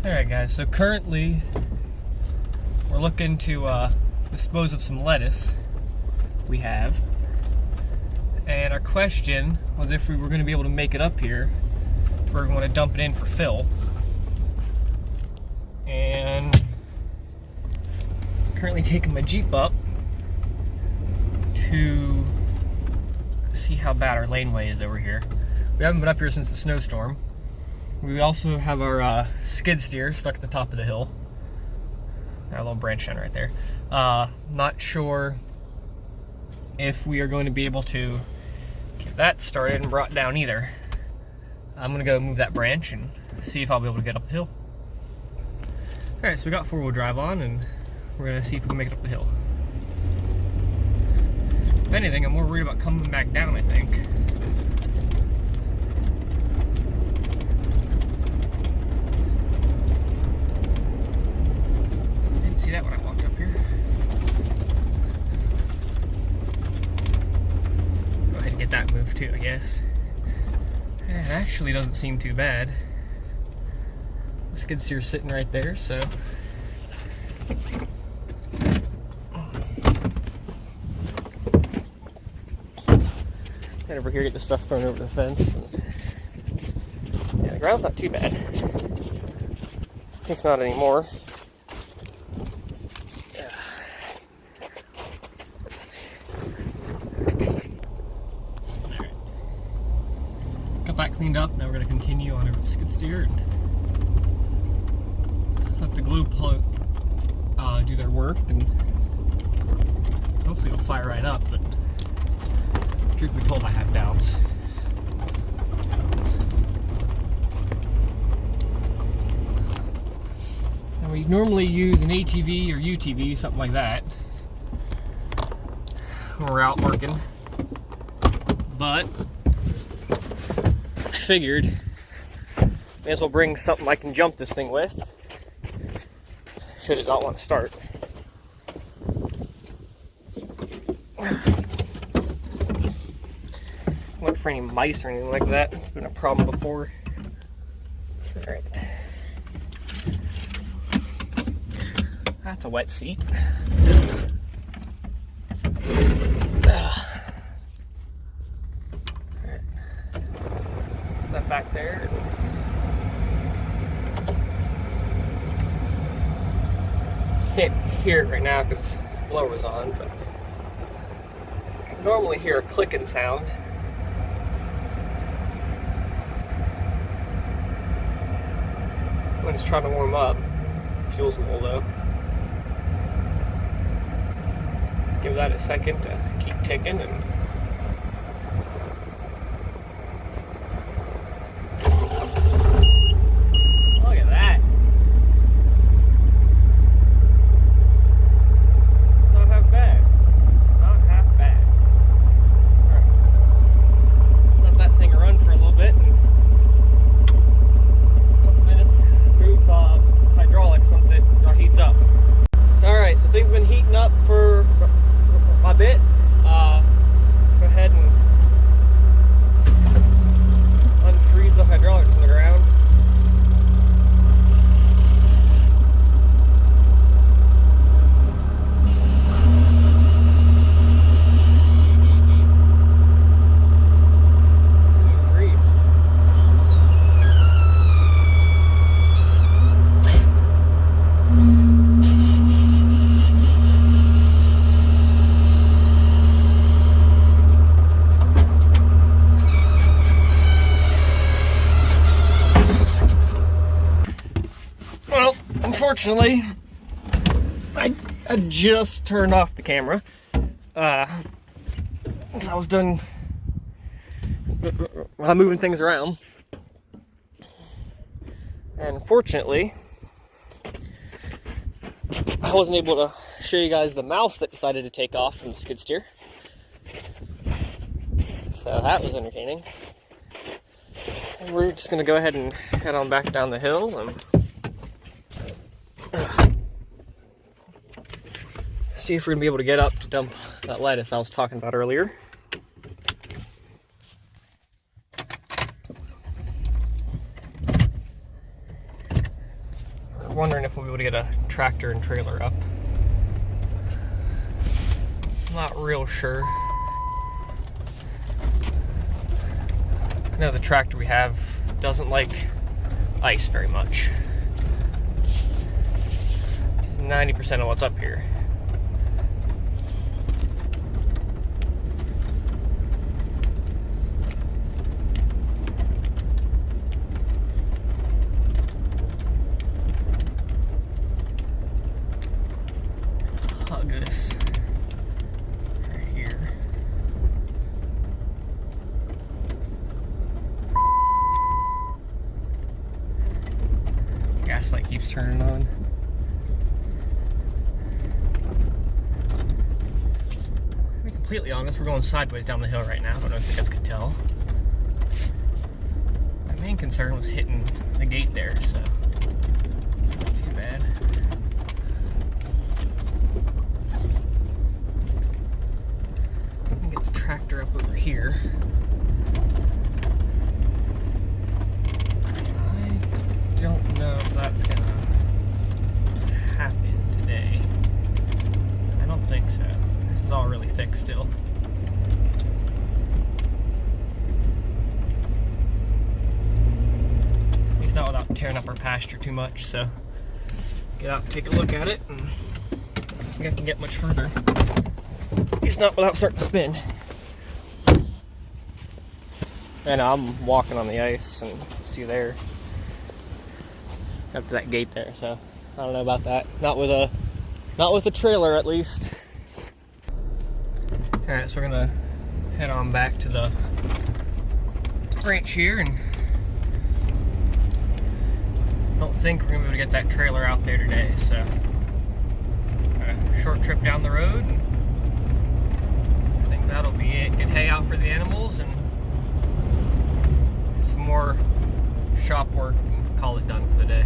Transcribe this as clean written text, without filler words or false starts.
Alright guys, so currently we're looking to dispose of some lettuce we have. And our question was if we were going to be able to make it up here to where we want to dump it in for fill. And currently taking my Jeep up to see how bad our laneway is over here. We haven't been up here since the snowstorm. We also have our skid steer stuck at the top of the hill. Our little branch down right there. Not sure if we are going to be able to get that started and brought down either. I'm gonna go move that branch and see if I'll be able to get up the hill. Alright, so we got four-wheel drive on and we're gonna see if we can make it up the hill. If anything, I'm more worried about coming back down, I think. Didn't see that when I walked up here. Go ahead and get that moved too, I guess. It actually doesn't seem too bad. The skid steer's sitting right there, so. Right over here, get the stuff thrown over the fence. Yeah, the ground's not too bad. At least not anymore. Yeah. Alright. Got that cleaned up. Now we're going to continue on over the skid steer and let the glue do their work, and hopefully it'll fire right up, but truth be told, I have doubts. And we normally use an ATV or UTV, something like that, when we're out working, but I figured may as well bring something I can jump this thing with, should it not want to start. Look for any mice or anything like that. It's been a problem before. Alright. That's a wet seat. Alright. Put that back there. Can't hear it right now because the blower was on, but I can normally hear a clicking sound. When it's trying to warm up. Fuel's a little low. Give that a second to keep ticking and look at that. Not half bad. Not half bad. Alright. Let that thing run for a little bit and hydraulics once it heats up. Alright, so things have been heating up for a bit. Go ahead and unfreeze the hydraulics from the ground. Well, unfortunately, I just turned off the camera. Because I was done moving things around. And unfortunately, I wasn't able to show you guys the mouse that decided to take off from the skid steer. So that was entertaining. And we're just going to go ahead and head on back down the hill and see if we're gonna be able to get up to dump that lettuce I was talking about earlier. wondering if we'll be able to get a tractor and trailer up. Not real sure. I know the tractor we have doesn't like ice very much. 90% of what's up here. Hug this right here. Gas light keeps turning on. To be completely honest, we're going sideways down the hill right now. I don't know if you guys could tell. My main concern was hitting the gate there, so not too bad. We can get the tractor up over here. I don't know if that's gonna happen today. I don't think so. This is all really thick still. At least not without tearing up our pasture too much, so get out and take a look at it, and I think I can get much further. At least not without starting to spin. And I'm walking on the ice, and see there, up to that gate there, so I don't know about that. Not with a trailer, at least. All right, so we're gonna head on back to the ranch here, and I don't think we're gonna be able to get that trailer out there today, so a short trip down the road, and I think that'll be it. Get hay out for the animals and some more shop work, and call it done for the day.